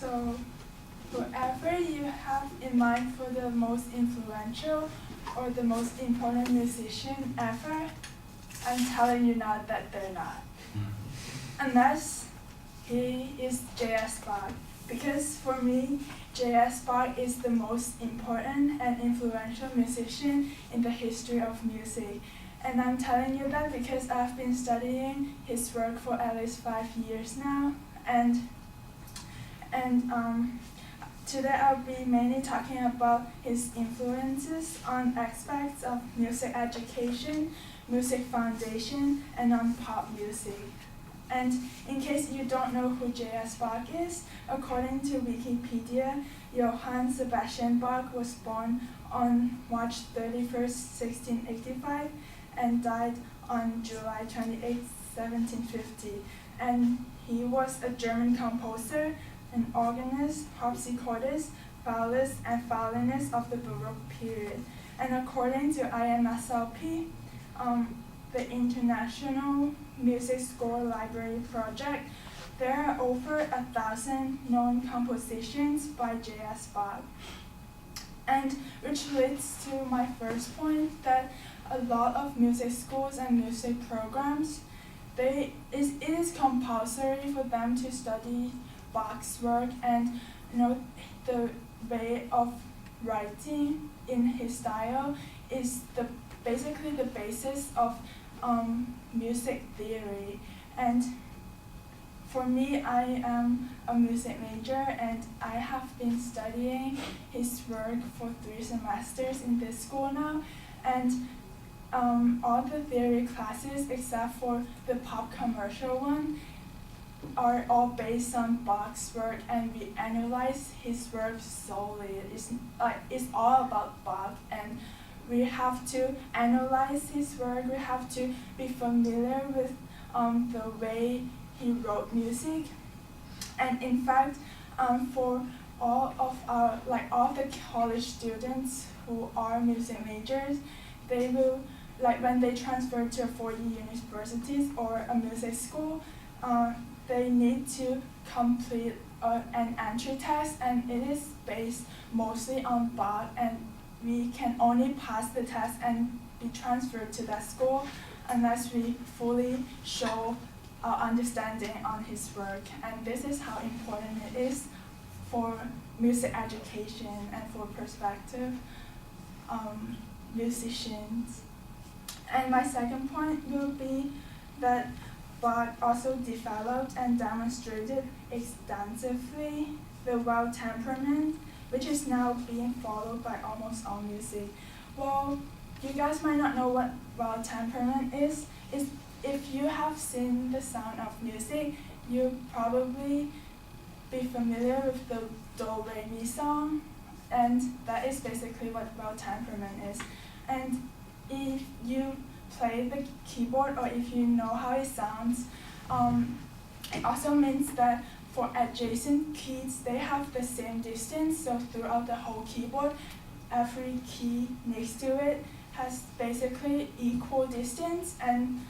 So, whoever you have in mind for the most influential or the most important musician ever, I'm telling you now that they're not. Unless he is J.S. Bach. Because for me, J.S. Bach is the most important and influential musician in the history of music. And I'm telling you that because I've been studying his work for at least 5 years now. And today I'll be mainly talking about his influences on aspects of music education, music foundation, and on pop music. And in case you don't know who J.S. Bach is, according to Wikipedia, Johann Sebastian Bach was born on March 31st, 1685, and died on July 28, 1750. And he was a German composer, an organist, harpsichordist, violist, and violinist of the Baroque period. And according to IMSLP, the International Music Score Library Project, there are over 1,000 known compositions by J.S. Bach. And which leads to my first point, that a lot of music schools and music programs, it is compulsory for them to study Bach's work, and the way of writing in his style is basically the basis of music theory. And for me, I am a music major, and I have been studying his work for 3 semesters in this school now. And all the theory classes, except for the pop commercial one, are all based on Bach's work, and we analyze his work solely. It's all about Bach, and we have to analyze his work. We have to be familiar with the way he wrote music. And in fact, for all of the college students who are music majors, they will, when they transfer to a 4-year universities or a music school, they need to complete an entry test, and it is based mostly on Bach, and we can only pass the test and be transferred to that school unless we fully show our understanding on his work. And this is how important it is for music education and for prospective musicians. And my second point will be that Bach also developed and demonstrated extensively the wild temperament, which is now being followed by almost all music. Well, you guys might not know what wild temperament is. If you have seen The Sound of Music, you'll probably be familiar with the Do Re Mi song, and that is basically what wild temperament is. And if you play the keyboard, or if you know how it sounds, it also means that for adjacent keys, they have the same distance. So throughout the whole keyboard, every key next to it has basically equal distance. And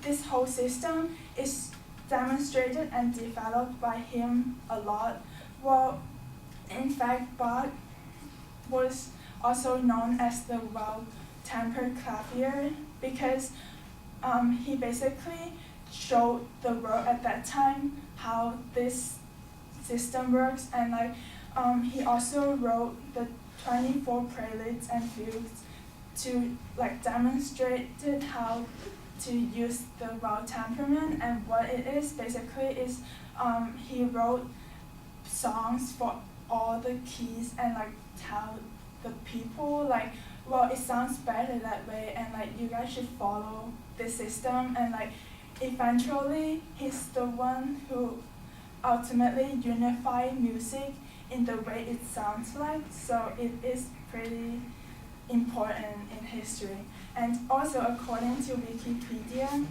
this whole system is demonstrated and developed by him a lot. Well, in fact, Bach was also known as the well-tempered clavier because he basically showed the world at that time how this system works, and he also wrote the 24 preludes and fugues to demonstrated how to use the wild temperament. And what it is basically is he wrote songs for all the keys and tell the people it sounds better that way, and you guys should follow this system. And eventually he's the one who ultimately unified music in the way it sounds like. So it is pretty important in history. And also, according to Wikipedia,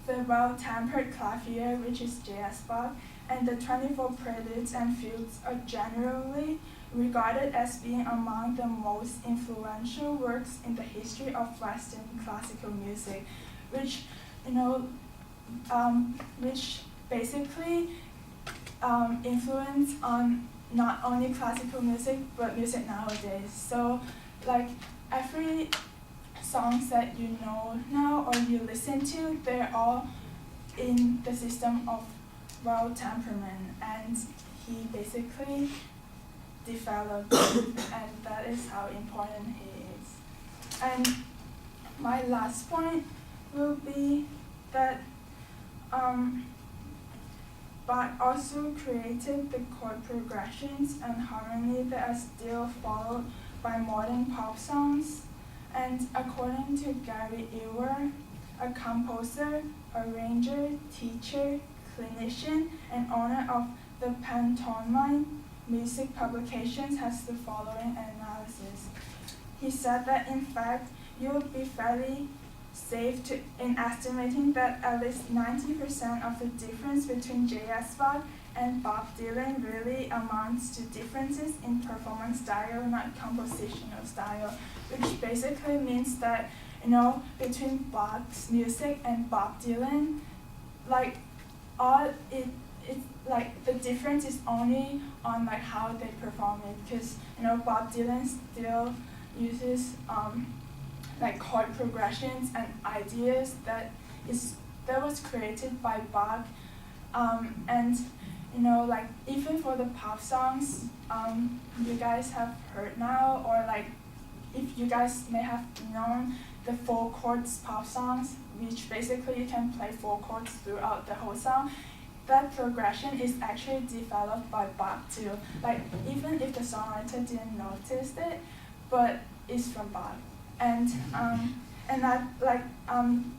the well-tempered clavier, which is J.S. Bach, and the 24 preludes and fugues are generally regarded as being among the most influential works in the history of Western classical music, which basically influence on not only classical music but music nowadays. So like every songs that you know now or you listen to, they're all in the system of raw temperament, and he basically developed and that is how important he is. And my last point will be that Bach also created the chord progressions and harmony that are still followed by modern pop songs. And according to Gary Ewer, a composer, arranger, teacher, clinician, and owner of the Pantomime Music Publications, has the following analysis. He said that in fact, you'll be fairly safe in estimating that at least 90% of the difference between J.S. Bach and Bob Dylan really amounts to differences in performance style, not compositional style, which basically means that, you know, between Bach's music and Bob Dylan, like like the difference is only on like how they perform it, because you know Bob Dylan still uses like chord progressions and ideas that was created by Bach, and you know like even for the pop songs you guys have heard now, or like if you guys may have known the 4 chords pop songs, which basically you can play 4 chords throughout the whole song, that progression is actually developed by Bach too. Like even if the songwriter didn't notice it, but it's from Bach. And that like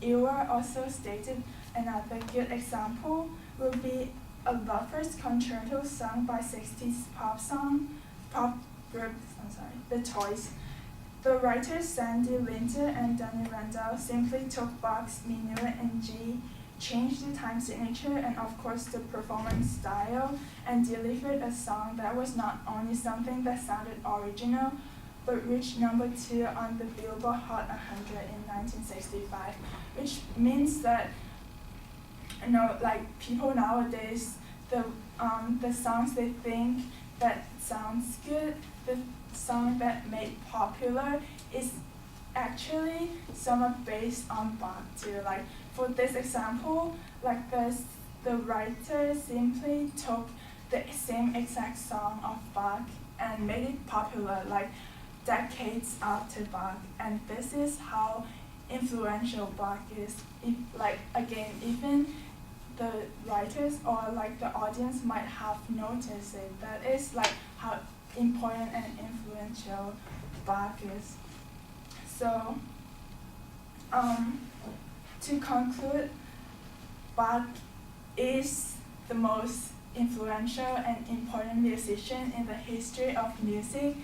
Ewer also stated another good example will be a lover's concerto sung by 60s pop group, The Toys. The writers Sandy Winter and Danny Randall simply took Bach's minuet in G, changed the time signature and of course the performance style, and delivered a song that was not only something that sounded original, but reached number 2 on the Billboard Hot 100 in 1965, which means that you know like people nowadays, the songs they think that sounds good, the song that made popular is actually somewhat based on Bach too. Like for this example, like the writer simply took the same exact song of Bach and made it popular like decades after Bach, and this is how influential Bach is. Like again, even the writers or like the audience might have noticed it. That is like how important and influential Bach is. So to conclude, Bach is the most influential and important musician in the history of music,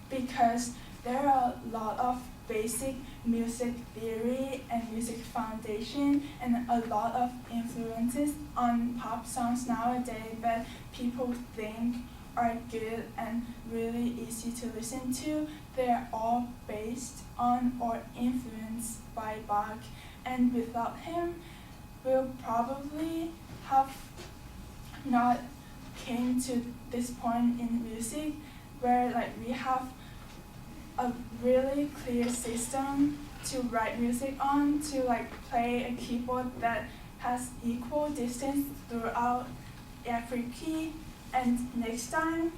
because there are a lot of basic music theory and music foundation and a lot of influences on pop songs nowadays that people think are good and really easy to listen to. They're all based on or influenced by Bach, and without him, we'll probably have not came to this point in music where like we have a really clear system to write music on, to like play a keyboard that has equal distance throughout every key. And next time,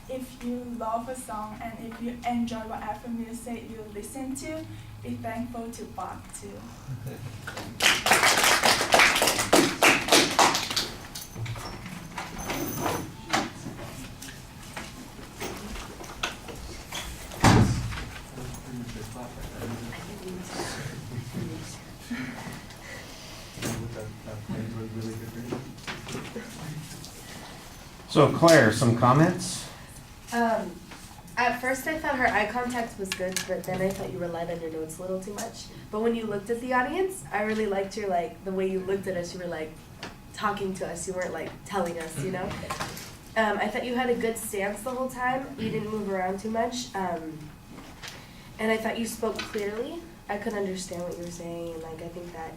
if you love a song and if you enjoy whatever music you listen to, be thankful to Bach too. So Claire, some comments? At first I thought her eye contact was good, but then I thought you relied on your notes a little too much. But when you looked at the audience, I really liked your the way you looked at us. You were talking to us. You weren't telling us, you know. I thought you had a good stance the whole time. You didn't move around too much, and I thought you spoke clearly. I could understand what you were saying, and I think that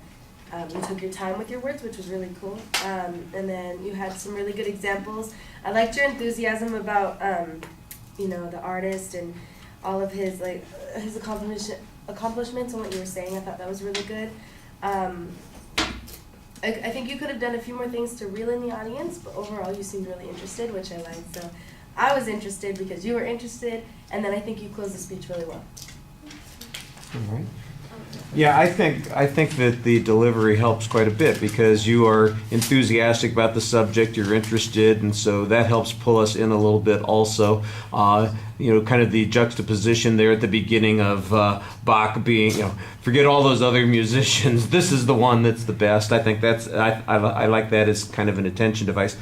You took your time with your words, which was really cool. And then you had some really good examples. I liked your enthusiasm about, the artist and all of his his accomplishments and what you were saying. I thought that was really good. I think you could have done a few more things to reel in the audience, but overall you seemed really interested, which I liked. So I was interested because you were interested, and then I think you closed the speech really well. All right. Yeah, I think that the delivery helps quite a bit because you are enthusiastic about the subject, you're interested, and so that helps pull us in a little bit also. Kind of the juxtaposition there at the beginning of Bach being, forget all those other musicians, this is the one that's the best. I think I like that as kind of an attention device.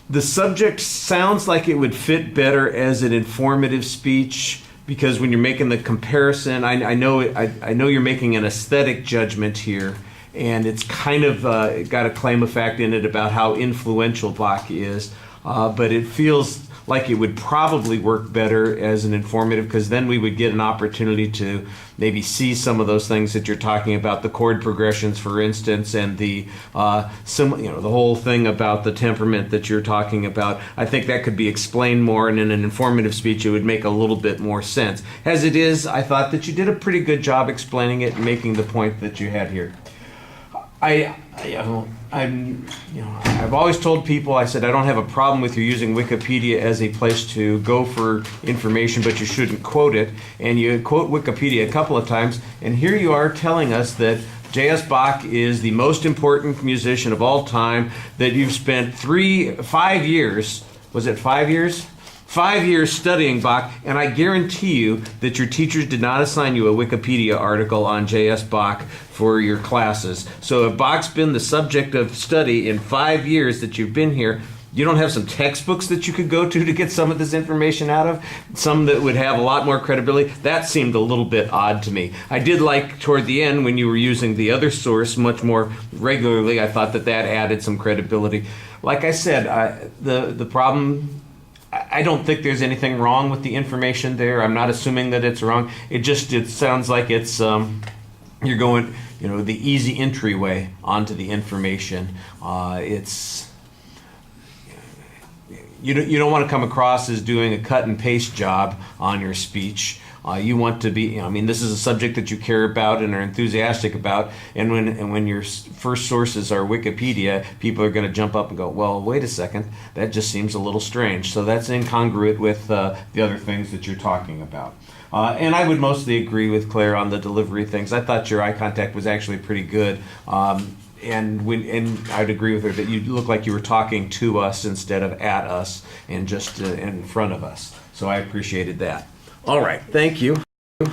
The subject sounds like it would fit better as an informative speech, because when you're making the comparison, I know you're making an aesthetic judgment here, and it's kind of got a claim of fact in it about how influential Bach is, but it feels like it would probably work better as an informative, because then we would get an opportunity to maybe see some of those things that you're talking about, the chord progressions, for instance, and the the whole thing about the temperament that you're talking about. I think that could be explained more, and in an informative speech, it would make a little bit more sense. As it is, I thought that you did a pretty good job explaining it and making the point that you had here. I've always told people, I said, I don't have a problem with you using Wikipedia as a place to go for information, but you shouldn't quote it. And you quote Wikipedia a couple of times, and here you are telling us that J.S. Bach is the most important musician of all time, that you've spent 5 years, was it 5 years? 5 years studying Bach, and I guarantee you that your teachers did not assign you a Wikipedia article on J.S. Bach for your classes. So if Bach's been the subject of study in 5 years that you've been here, you don't have some textbooks that you could go to get some of this information out of? Some that would have a lot more credibility? That seemed a little bit odd to me. I did like toward the end when you were using the other source much more regularly. I thought that added some credibility. Like I said, the problem... I don't think there's anything wrong with the information there. I'm not assuming that it's wrong. It sounds like it's you're going, the easy entryway onto the information. You don't want to come across as doing a cut and paste job on your speech. You want to be, this is a subject that you care about and are enthusiastic about, and when your first sources are Wikipedia, people are going to jump up and go, well, wait a second, that just seems a little strange. So that's incongruent with the other things that you're talking about. And I would mostly agree with Claire on the delivery things. I thought your eye contact was actually pretty good. And I'd agree with her that you look like you were talking to us instead of at us and just in front of us. So I appreciated that. All right, thank you.